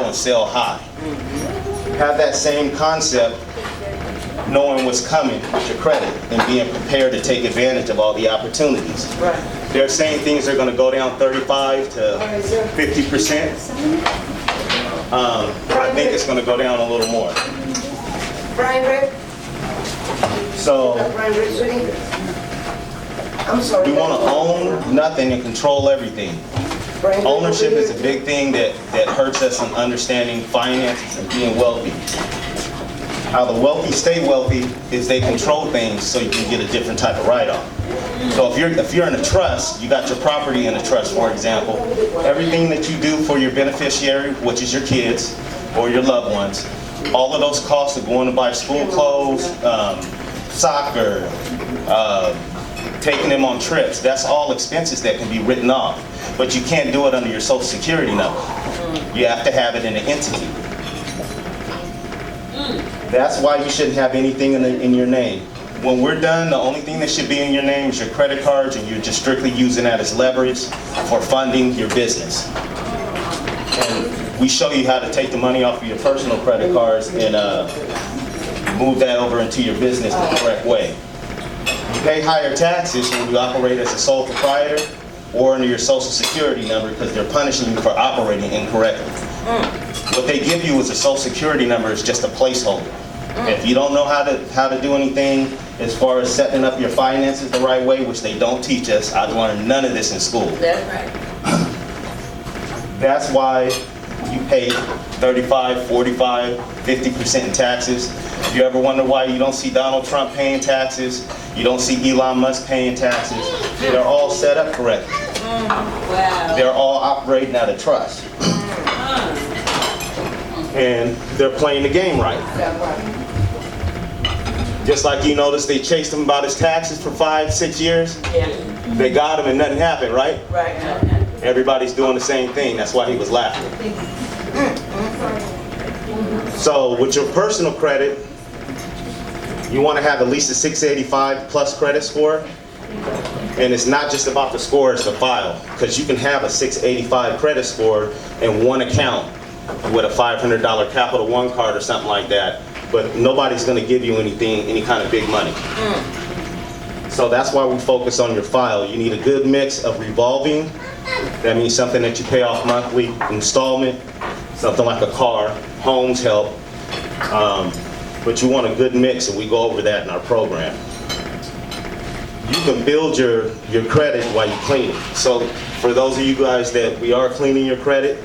low and sell high. Have that same concept, knowing what's coming with your credit and being prepared to take advantage of all the opportunities. Right. They're saying things are going to go down 35 to 50%. I think it's going to go down a little more. So we want to own nothing and control everything. Ownership is a big thing that hurts us in understanding finances and being wealthy. How the wealthy stay wealthy is they control things so you can get a different type of write-off. So if you're in a trust, you got your property in a trust, for example, everything that you do for your beneficiary, which is your kids or your loved ones, all of those costs of going to buy school clothes, soccer, taking them on trips, that's all expenses that can be written off. But you can't do it under your Social Security number. You have to have it in an entity. That's why you shouldn't have anything in your name. When we're done, the only thing that should be in your name is your credit cards, and you're just strictly using that as leverage for funding your business. And we show you how to take the money off of your personal credit cards and move that over into your business the correct way. You pay higher taxes when you operate as a sole proprietor or under your Social Security number because they're punishing you for operating incorrectly. What they give you as a Social Security number is just a placeholder. If you don't know how to do anything as far as setting up your finances the right way, which they don't teach us, I've learned none of this in school. That's right. That's why you pay 35, 45, 50% in taxes. If you ever wonder why you don't see Donald Trump paying taxes, you don't see Elon Musk paying taxes, they're all set up correctly. Wow. They're all operating out of trust. And they're playing the game right. Just like you notice they chased him about his taxes for 5-6 years. Yeah. They got him and nothing happened, right? Right. Everybody's doing the same thing. That's why he was laughing. So with your personal credit, you want to have at least a 685 plus credit score. And it's not just about the score, it's the file. Because you can have a 685 credit score in one account with a $500 Capital One card or something like that. But nobody's going to give you anything, any kind of big money. So that's why we focus on your file. You need a good mix of revolving. That means something that you pay off monthly, installment, something like a car, homes help. But you want a good mix, and we go over that in our program. You can build your credit while you clean it. So for those of you guys that we are cleaning your credit,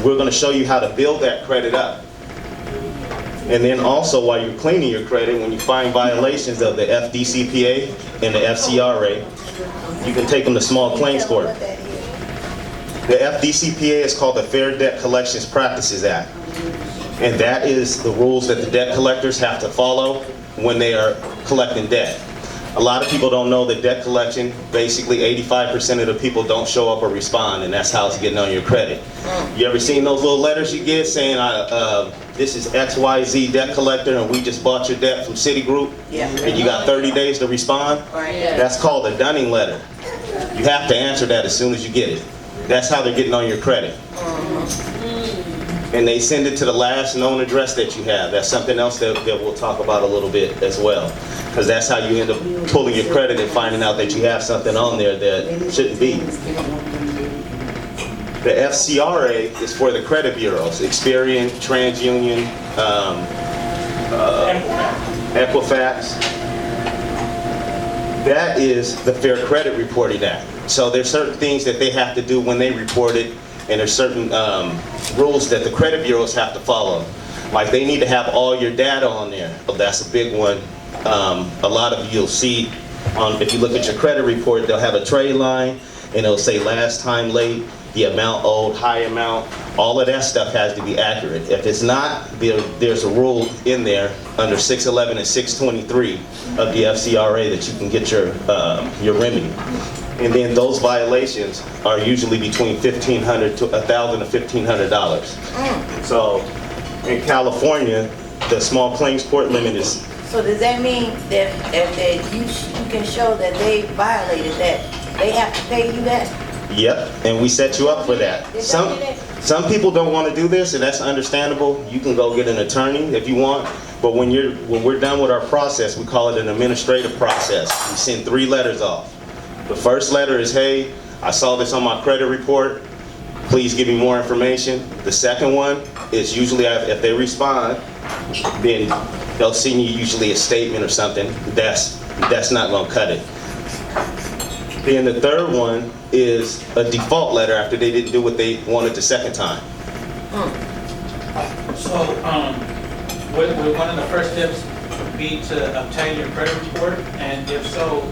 we're going to show you how to build that credit up. And then also while you're cleaning your credit, when you find violations of the FDCPA and the FCRA, you can take them to small claims court. The FDCPA is called the Fair Debt Collections Practices Act. And that is the rules that the debt collectors have to follow when they are collecting debt. A lot of people don't know that debt collection, basically 85% of the people don't show up or respond, and that's how it's getting on your credit. You ever seen those little letters you get saying, this is XYZ debt collector and we just bought your debt from Citigroup, and you got 30 days to respond? That's called a dunning letter. You have to answer that as soon as you get it. That's how they're getting on your credit. And they send it to the last known address that you have. That's something else that we'll talk about a little bit as well. Because that's how you end up pulling your credit and finding out that you have something on there that shouldn't be. The FCRA is for the credit bureaus, Experian, TransUnion, Equifax. That is the Fair Credit Reporting Act. So there's certain things that they have to do when they report it, and there's certain rules that the credit bureaus have to follow. Like they need to have all your data on there. That's a big one. A lot of you'll see, if you look at your credit report, they'll have a trade line, and it'll say last time late, the amount owed, high amount. All of that stuff has to be accurate. If it's not, there's a rule in there under 611 and 623 of the FCRA that you can get your remedy. And then those violations are usually between $1,500 to $1,000 to $1,500. So in California, the small claims court limit is. So does that mean that if you can show that they violated that, they have to pay you that? Yep, and we set you up for that. Some people don't want to do this, and that's understandable. You can go get an attorney if you want, but when we're done with our process, we call it an administrative process. We send 3 letters off. The first letter is, hey, I saw this on my credit report. Please give me more information. The second one is usually if they respond, then they'll send you usually a statement or something. That's not going to cut it. Then the third one is a default letter after they didn't do what they wanted the second time. So, would one of the first steps be to obtain your credit report? And if so,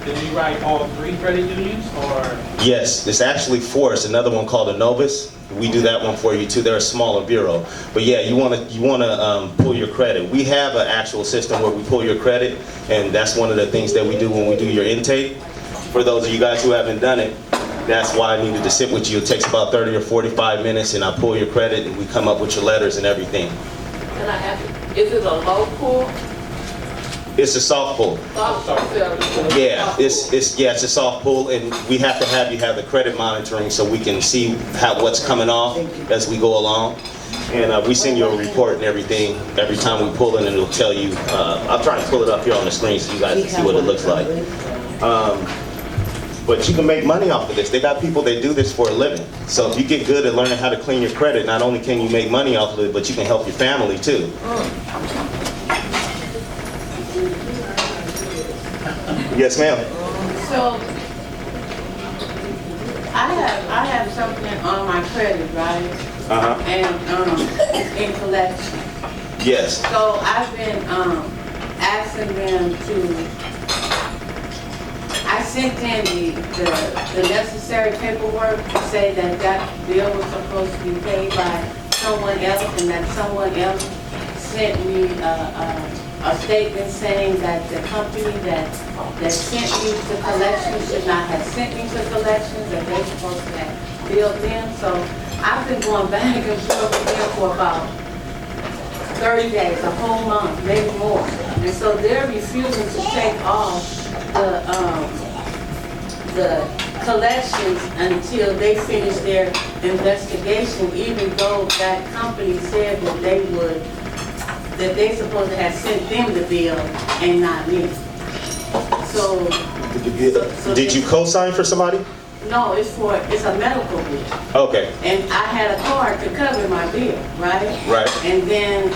did you write all 3 credit unions, or? Yes, it's actually 4. It's another one called a Novus. We do that one for you too. They're a smaller bureau. But yeah, you want to pull your credit. We have an actual system where we pull your credit, and that's one of the things that we do when we do your intake. For those of you guys who haven't done it, that's why I needed to sit with you. It takes about 30 or 45 minutes, and I pull your credit, and we come up with your letters and everything. Can I ask you, is it a low pull? It's a soft pull. Soft pull? Yeah, it's a soft pull, and we have to have you have the credit monitoring so we can see what's coming off as we go along. And we send you a report and everything every time we pull it, and it'll tell you. I'll try and pull it up here on the screen so you guys can see what it looks like. But you can make money off of this. They got people that do this for a living. So if you get good at learning how to clean your credit, not only can you make money off of it, but you can help your family too. Yes, ma'am. So, I have something on my credit, right? And it's in collection. Yes. So I've been asking them to. I sent in the necessary paperwork to say that that bill was supposed to be paid by someone else, and that someone else sent me a statement saying that the company that sent me to collections should not have sent me to collections, and they're supposed to have billed them. So I've been going back and forth with them for about 30 days, a whole month, maybe more. And so they're refusing to take off the collections until they finish their investigation, even though that company said that they supposed to have sent them the bill and not me. So Did you co-sign for somebody? no, it's a medical bill. Okay. And I had a card to cover my bill, right? Right. And then,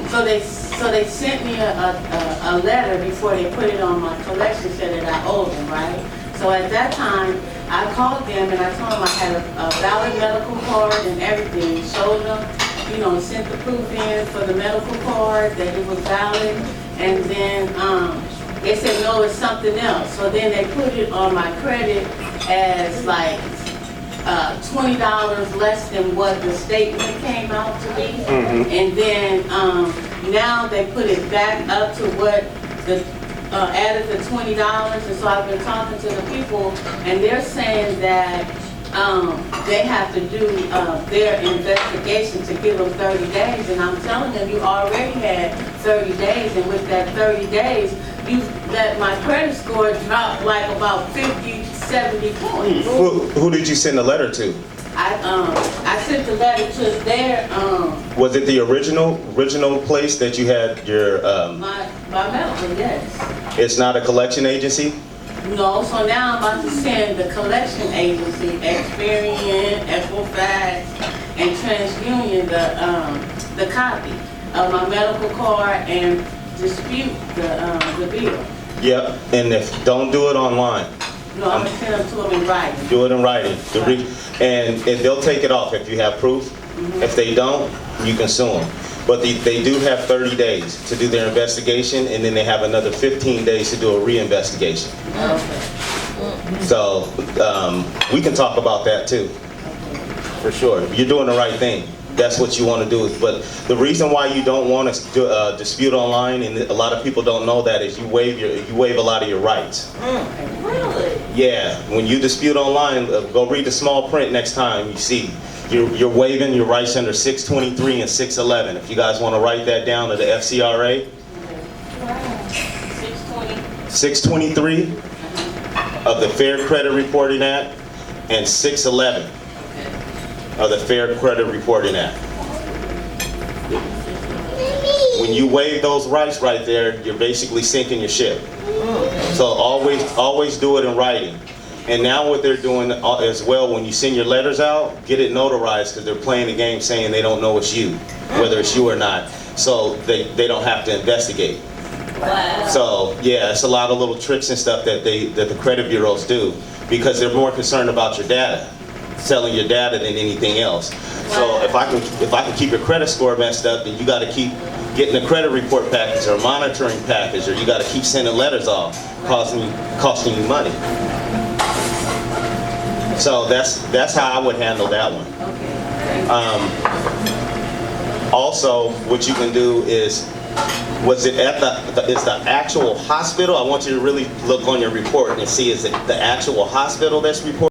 so they sent me a letter before they put it on my collection, said that I owed them, right? So at that time, I called them and I told them I had a valid medical card and everything, showed them, sent the proof in for the medical card that it was valid, and then they said, no, it's something else. So then they put it on my credit as like $20 less than what the statement came out to be. Mm-hmm. And then now they put it back up to what added the $20. And so I've been talking to the people, and they're saying that they have to do their investigation to give them 30 days. And I'm telling them, you already had 30 days, and with that 30 days, you let my credit score drop like about 50, 70 points. Who did you send the letter to? I sent the letter to their Was it the original place that you had your? my medical, yes. It's not a collection agency. No, so now I'm about to send the collection agency, Experian, Equifax, and TransUnion the copy of my medical card and dispute the bill. Yep. And don't do it online. No, I'm gonna send them to them in writing. Do it in writing. And they'll take it off if you have proof. Mm-hmm. If they don't, you can sue them. But they do have 30 days to do their investigation, and then they have another 15 days to do a reinvestigation. Okay. So we can talk about that too, for sure. You're doing the right thing. That's what you want to do. But the reason why you don't want to dispute online, and a lot of people don't know that, is you waive a lot of your rights. Really? Yeah. When you dispute online, go read the small print next time. You see, you're waiving your rights under 623 and 611. If you guys want to write that down to the FCRA. Wow. 620. 623 of the Fair Credit Reporting Act and 611 of the Fair Credit Reporting Act. When you waive those rights right there, you're basically sinking your ship. So always do it in writing. And now what they're doing as well, when you send your letters out, get it notarized, because they're playing the game saying they don't know it's you, whether it's you or not. So they don't have to investigate. Wow. So yeah, it's a lot of little tricks and stuff that the credit bureaus do, because they're more concerned about your data, selling your data, than anything else. So if I can keep your credit score messed up, then you got to keep getting a credit report package or a monitoring package, or you got to keep sending letters off, costing you money. So that's how I would handle that one. Also, what you can do is, was it at is the actual hospital? I want you to really look on your report and see, is it the actual hospital that's reporting?